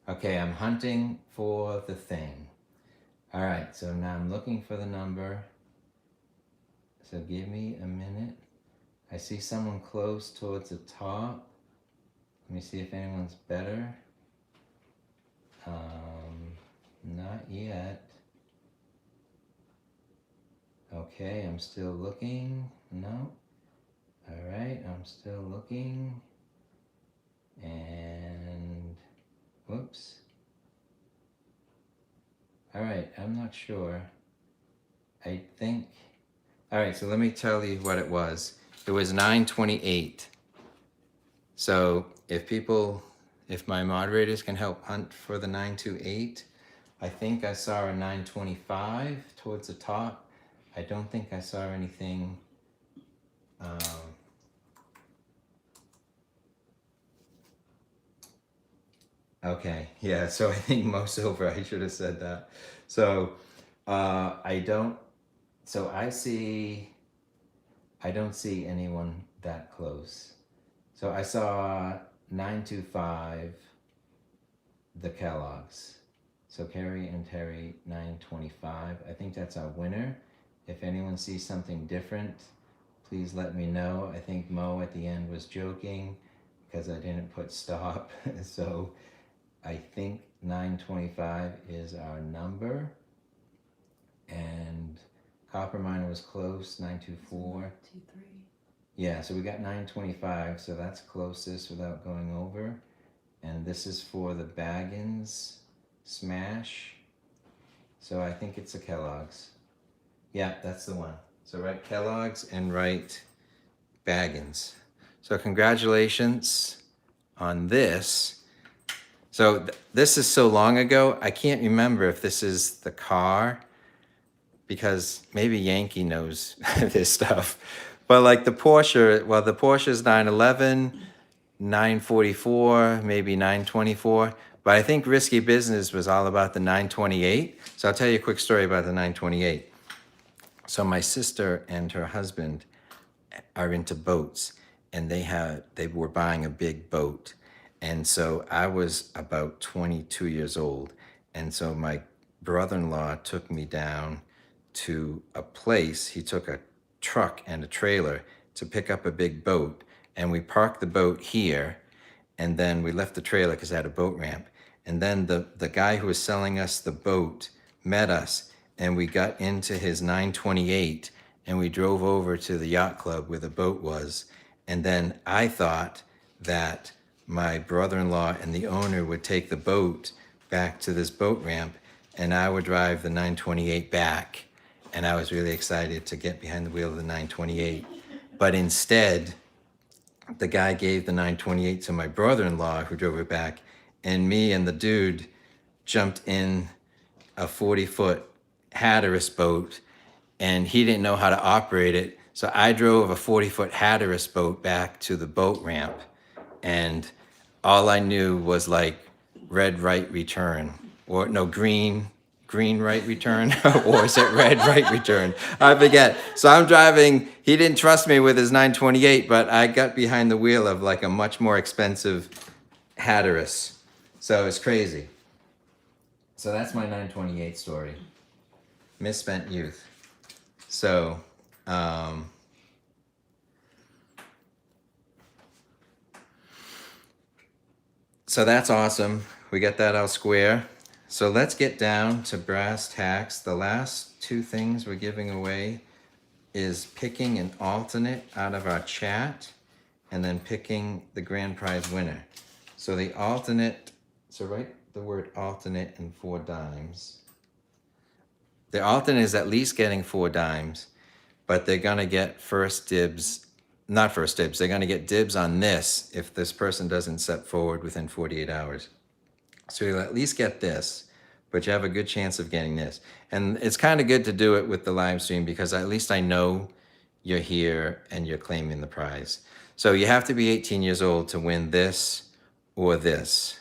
Okay, I'm hunting for the thing. All right, so now I'm looking for the number. So give me a minute. I see someone close towards the top. Let me see if anyone's better. Not yet. Okay, I'm still looking. No. All right, I'm still looking. And whoops. All right, I'm not sure. I think. All right, so let me tell you what it was. It was 928. So if my moderators can help hunt for the 928, I think I saw a 925 towards the top. I don't think I saw anything. Okay, yeah, so I think most over, I should have said that. So I don't see anyone that close. So I saw 925, the Kellogg's. So Carrie and Terry, 925. I think that's our winner. If anyone sees something different, please let me know. I think Mo at the end was joking because I didn't put stop. So I think 925 is our number. And Copper Miner was close, 924. 2, 3. Yeah, so we got 925, so that's closest without going over. And this is for the Baggins Smash. So I think it's a Kellogg's. Yeah, that's the one. So write Kellogg's and write Baggins. So congratulations on this. So this is so long ago, I can't remember if this is the car, because maybe Yankee knows this stuff. But like the Porsche, well, the Porsche's 911, 944, maybe 924. But I think Risky Business was all about the 928. So I'll tell you a quick story about the 928. So my sister and her husband are into boats, and they were buying a big boat. And so I was about 22 years old, and so my brother-in-law took me down to a place. He took a truck and a trailer to pick up a big boat, and we parked the boat here, and then we left the trailer because it had a boat ramp. And then the guy who was selling us the boat met us, and we got into his 928, and we drove over to the yacht club where the boat was. And then I thought that my brother-in-law and the owner would take the boat back to this boat ramp, and I would drive the 928 back. And I was really excited to get behind the wheel of the 928. But instead, the guy gave the 928 to my brother-in-law who drove it back, and me and the dude jumped in a 40-foot Hatteras boat, and he didn't know how to operate it. So I drove a 40-foot Hatteras boat back to the boat ramp, and all I knew was like red right return, or no, green right return, or is it red right return? I forget. So I'm driving. He didn't trust me with his 928, but I got behind the wheel of like a much more expensive Hatteras. So it's crazy. So that's my 928 story. Misspent youth. So, so that's awesome. We got that out square. So let's get down to brass tacks. The last two things we're giving away is picking an alternate out of our chat and then picking the grand prize winner. So the alternate, so write the word alternate in 4 dimes. The alternate is at least getting 4 dimes, but they're gonna get first dibs, not first dibs, they're gonna get dibs on this if this person doesn't step forward within 48 hours. So you'll at least get this, but you have a good chance of getting this. And it's kind of good to do it with the live stream because at least I know you're here and you're claiming the prize. So you have to be 18 years old to win this or this.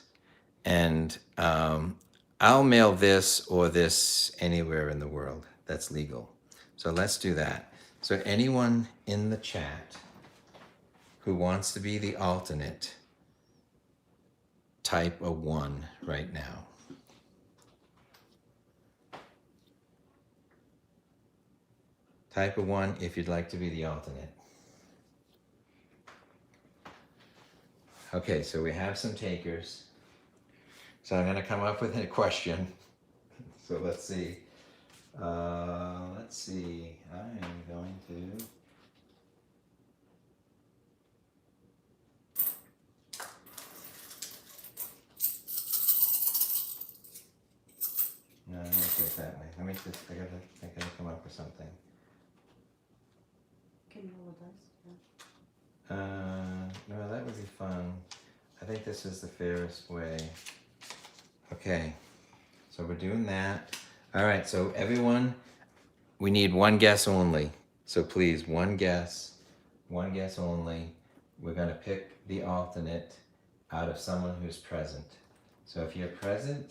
And I'll mail this or this anywhere in the world that's legal. So let's do that. So anyone in the chat who wants to be the alternate, type a 1 right now. Type a 1 if you'd like to be the alternate. Okay, so we have some takers. So I'm going to come up with a question. So let's see. I am going to... No, let me do it that way. Let me just, I gotta come up with something. Can you roll the dice? Yeah. No, that would be fun. I think this is the fairest way. Okay, so we're doing that. All right, so everyone, we need one guess only. So please, one guess only. We're gonna pick the alternate out of someone who's present. So if you're present,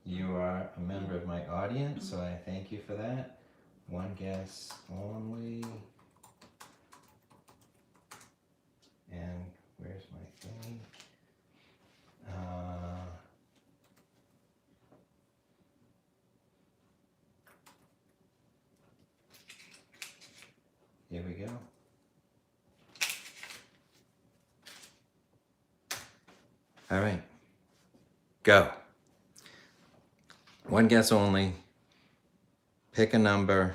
you are a member of my audience, so I thank you for that. One guess only. And where's my thing? Here we go. All right, go. One guess only. Pick a number,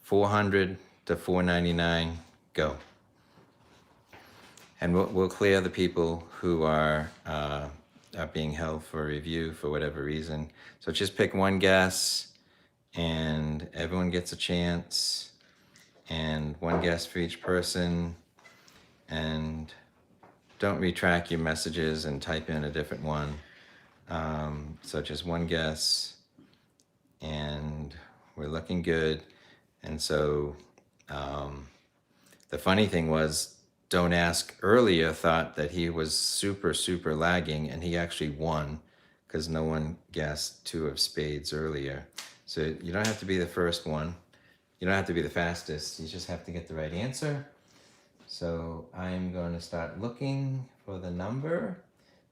400 to 499, go. And we'll clear the people who are being held for review for whatever reason. So just pick one guess, and everyone gets a chance, and one guess for each person, and don't retract your messages and type in a different one. So just one guess, and we're looking good. And so the funny thing was, Don't Ask earlier thought that he was super lagging, and he actually won because no one guessed 2 of spades earlier. So you don't have to be the first one. You don't have to be the fastest. You just have to get the right answer. So I'm going to start looking for the number.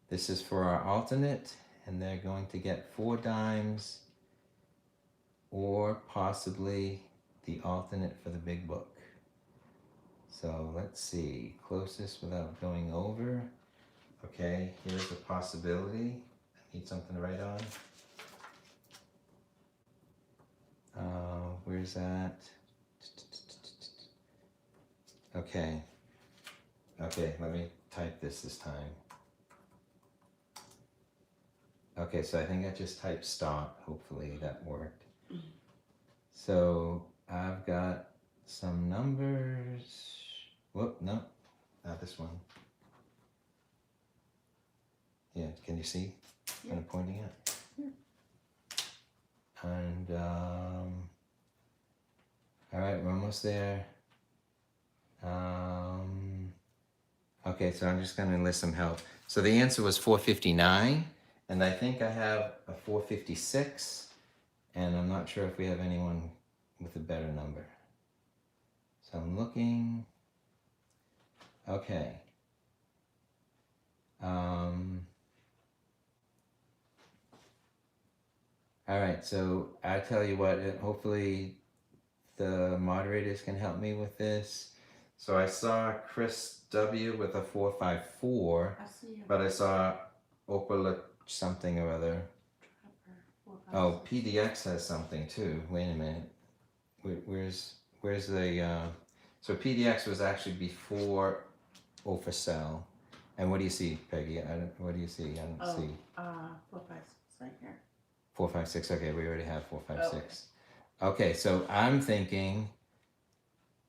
This is for our alternate, and they're going to get 4 dimes or possibly the alternate for the big book. So let's see, closest without going over. Okay, here's a possibility. I need something to write on. Where's that? Okay. Okay, let me type this time. Okay, so I think I just typed stop. Hopefully that worked. So I've got some numbers. Whoop, no, not this one. Yeah, can you see what I'm pointing at? Yeah. And, all right, we're almost there. Okay, so I'm just going to enlist some help. So the answer was 459, and I think I have a 456, and I'm not sure if we have anyone with a better number. So I'm looking. Okay. All right, so I tell you what, hopefully the moderators can help me with this. So I saw Chris W with a 454, I see. but I saw Opala something or other. Oh, PDX has something too. Wait a minute. Where's the so PDX was actually before Ofacel. And what do you see, Peggy? What do you see? I don't see. 456 right here. 456. Okay, we already have 456. Okay, so I'm thinking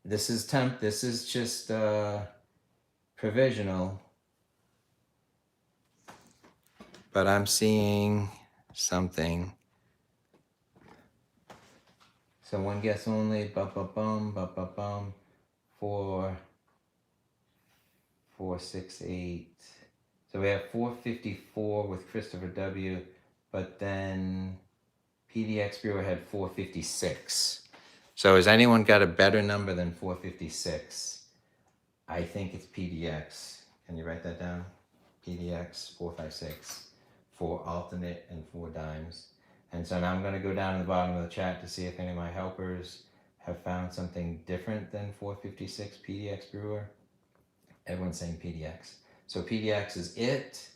this is this is just provisional. But I'm seeing something. So one guess only, bum bum bum bum bum bum, 4, 4, 6, 8. So we have 454 with Christopher W, but then PDX Bureau had 456. So has anyone got a better number than 456? I think it's PDX. Can you write that down? PDX 456 for alternate and 4 dimes. And so now I'm going to go down to the bottom of the chat to see if any of my helpers have found something different than 456 PDX Brewer. Everyone's saying PDX. So PDX is it.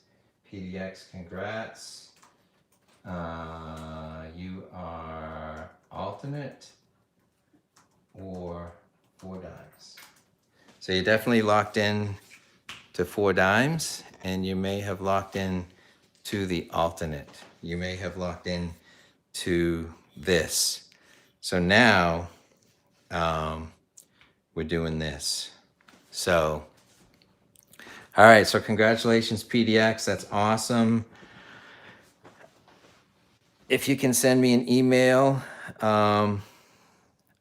PDX, congrats. You are alternate or 4 dimes. So you're definitely locked in to 4 dimes, and you may have locked in to the alternate. You may have locked in to this. So now we're doing this. So, all right, so congratulations, PDX. That's awesome. If you can send me an email, I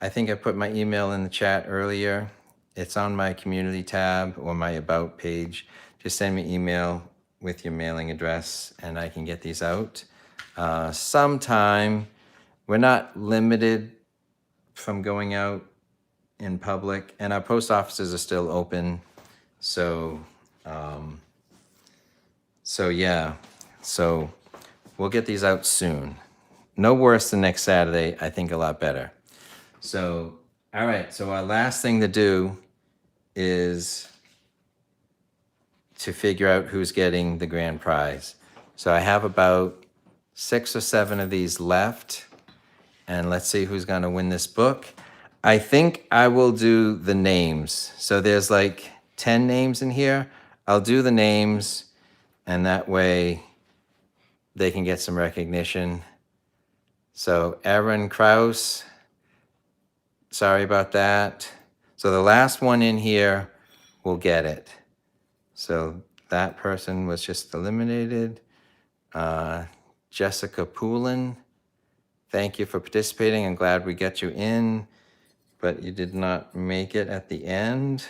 think I put my email in the chat earlier. It's on my community tab or my about page. Just send me an email with your mailing address and I can get these out. Sometime, we're not limited from going out in public, and our post offices are still open. So yeah, so we'll get these out soon. No worse than next Saturday, I think a lot better. So, all right, so our last thing to do is to figure out who's getting the grand prize. So I have about 6 or 7 of these left, and let's see who's gonna win this book. I think I will do the names. So there's like 10 names in here. I'll do the names, and that way they can get some recognition. So Aaron Kraus, sorry about that. So the last one in here will get it. So that person was just eliminated. Jessica Poulin, thank you for participating. I'm glad we got you in, but you did not make it at the end.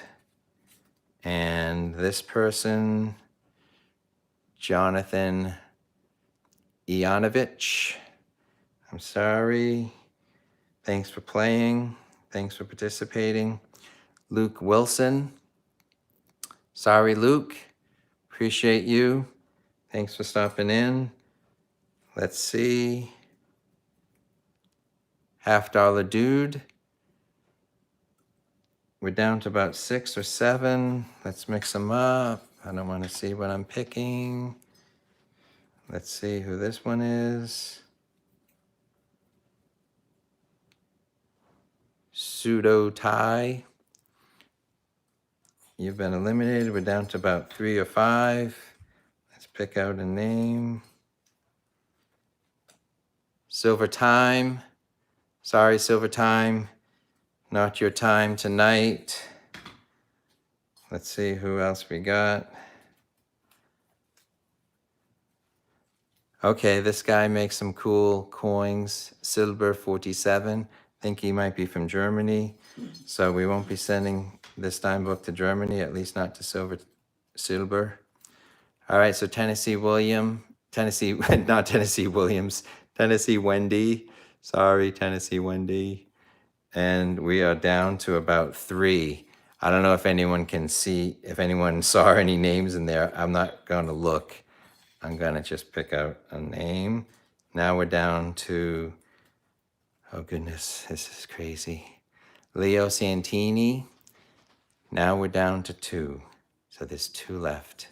And this person, Jonathan Ivanovich, I'm sorry. Thanks for playing. thanks for participating. Luke Wilson, sorry, Luke. Appreciate you. Thanks for stopping in. Let's see. $50 Dude. We're down to about 6 or 7. Let's mix them up. I don't want to see what I'm picking. Let's see who this one is. Pseudo Tie. You've been eliminated. We're down to about 3 or 5. Let's pick out a name. Silver Time. Sorry, Silver Time. Not your time tonight. Let's see who else we got. Okay, this guy makes some cool coins. Silver 47. Think he might be from Germany. So we won't be sending this dime book to Germany, at least not to Silver. All right, so Tennessee Williams. Tennessee Wendy. Sorry, Tennessee Wendy. And we are down to about 3. I don't know if anyone can see, if anyone saw any names in there. I'm not going to look. I'm going to just pick out a name. Now we're down to, oh goodness, this is crazy. Leo Santini. Now we're down to 2. So there's 2 left.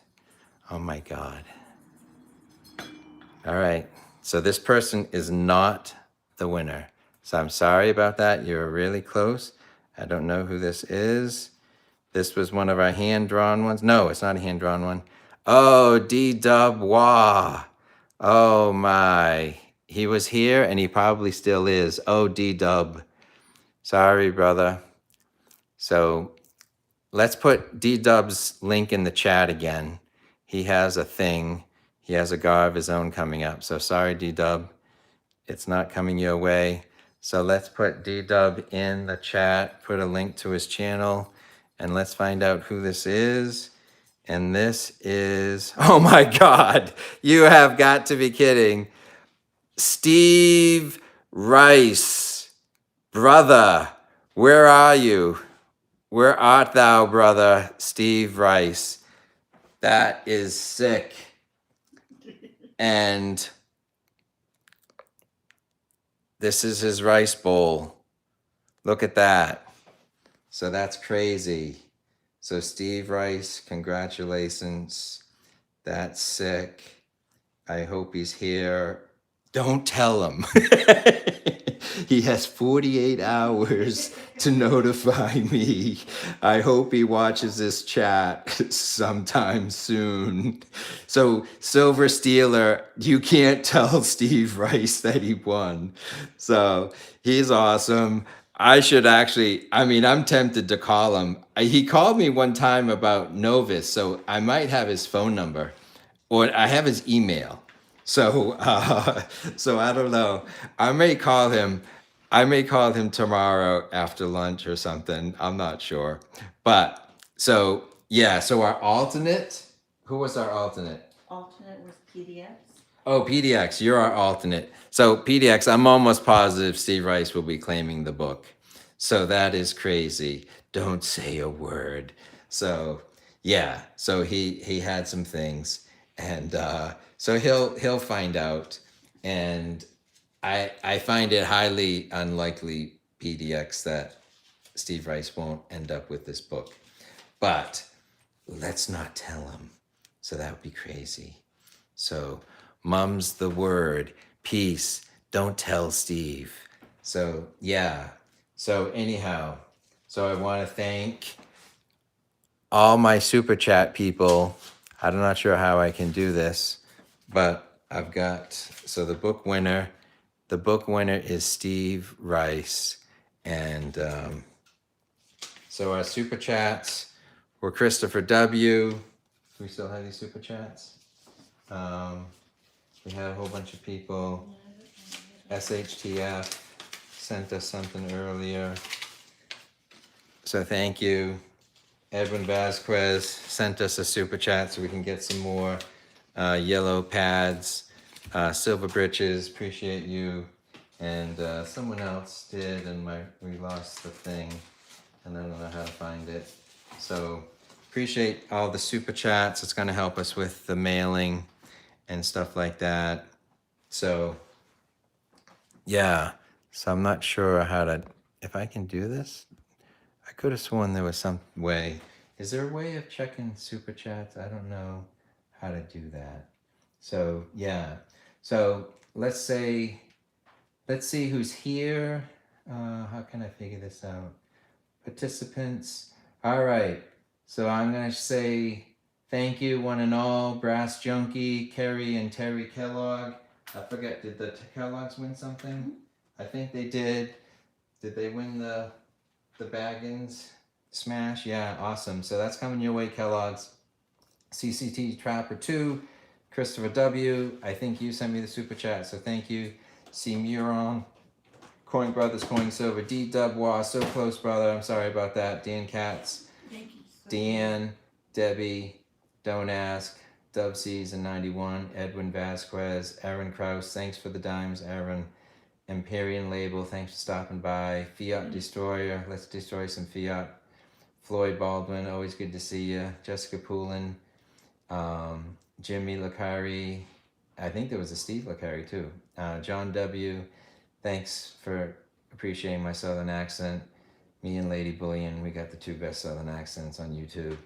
Oh my God. All right. So this person is not the winner. So I'm sorry about that. You were really close. I don't know who this is. This was one of our hand-drawn ones. No, it's not a hand-drawn one. Oh, D-Dub Wah. Oh my. He was here and he probably still is. Oh, D-Dub. Sorry, brother. So let's put D-Dub's link in the chat again. He has a thing. He has a GAW of his own coming up. So sorry, D-Dub. It's not coming your way. So let's put D-Dub in the chat, put a link to his channel, and let's find out who this is. And this is, oh my God, you have got to be kidding. Steve Rice. Brother, where are you? Where art thou, brother? Steve Rice. That is sick. And this is his rice bowl. Look at that. So that's crazy. So Steve Rice, congratulations. That's sick. I hope he's here. Don't tell him. He has 48 hours to notify me. I hope he watches this chat sometime soon. So Silver Steeler, you can't tell Steve Rice that he won. So he's awesome. I should actually, I mean, I'm tempted to call him. He called me one time about Novus, so I might have his phone number, or I have his email. So, so I don't know. I may call him. I may call him tomorrow after lunch or something. I'm not sure. But so yeah. So our alternate. Who was our alternate? Alternate was PDX. Oh, PDX. You're our alternate. So PDX. I'm almost positive Steve Rice will be claiming the book. So that is crazy. Don't say a word. So yeah. So he had some things, and so he'll find out. And I find it highly unlikely, PDX, that Steve Rice won't end up with this book. But let's not tell him. So that would be crazy. So mum's the word. Peace. Don't tell Steve. So yeah. So anyhow, so I want to thank all my super chat people. I'm not sure how I can do this, but I've got, so the book winner is Steve Rice. And so our super chats were Christopher W. Do we still have these super chats? We had a whole bunch of people. SHTF sent us something earlier. So thank you. Edwin Vasquez sent us a super chat so we can get some more yellow pads. Silver Britches, appreciate you. and someone else did, and we lost the thing, and I don't know how to find it. So appreciate all the super chats. It's going to help us with the mailing and stuff like that. So yeah, so I'm not sure how to, if I can do this. I could have sworn there was some way. Is there a way of checking super chats? I don't know how to do that. So yeah, so let's see who's here. How can I figure this out? Participants. All right. So I'm gonna say thank you, one and all. Brass Junkie, Kerry, and Terry Kellogg. I forget. Did the Kellogg's win something? I think they did. Did they win the Baggins Smash? Yeah, awesome. So that's coming your way, Kellogg's. CCT Trapper 2, Christopher W. I think you sent me the super chat, so thank you. C Muron, Coin Brothers, Coin Silver, D Dubwa, so close, brother. I'm sorry about that. Dan Katz, Deanne, Debbie, Don't Ask, Dub Season 91, Edwin Vasquez, Aaron Kraus. Thanks for the dimes, Aaron. Empyrean Label, thanks for stopping by. Fiat Destroyer, let's destroy some Fiat. Floyd Baldwin, always good to see you. Jessica Poulin, Jimmy Lacari, I think there was a Steve Lacari too. John W, thanks for appreciating my Southern accent. Me and Lady Bullion, we got the two best Southern accents on YouTube.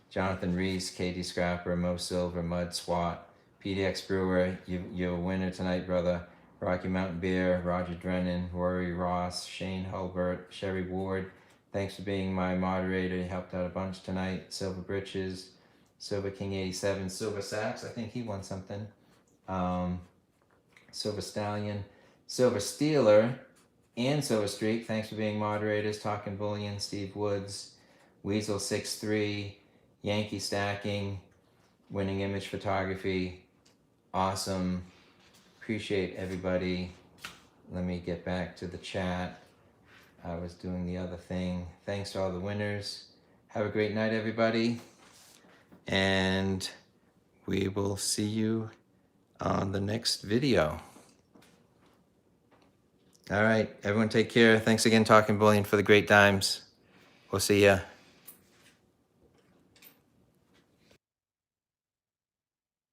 Jonathan Reese, Katie Scrapper, Mo Silver, Mud Swat, PDX Brewer, you're a winner tonight, brother. Rocky Mountain Beer, Roger Drennan, Rory Ross, Shane Hulbert, Sherry Ward. Thanks for being my moderator. You helped out a bunch tonight. Silver Britches, Silver King 87, Silver Sax. I think he won something. Silver Stallion, Silver Steeler, and Silver Streak. Thanks for being moderators. Talking Bullion, Steve Woods, Weasel 63, Yankee Stacking, Winning Image Photography. Awesome. Appreciate everybody. Let me get back to the chat. I was doing the other thing. Thanks to all the winners. Have a great night, everybody. And we will see you on the next video. All right, everyone take care. Thanks again, Talking Bullion, for the great dimes. We'll see ya.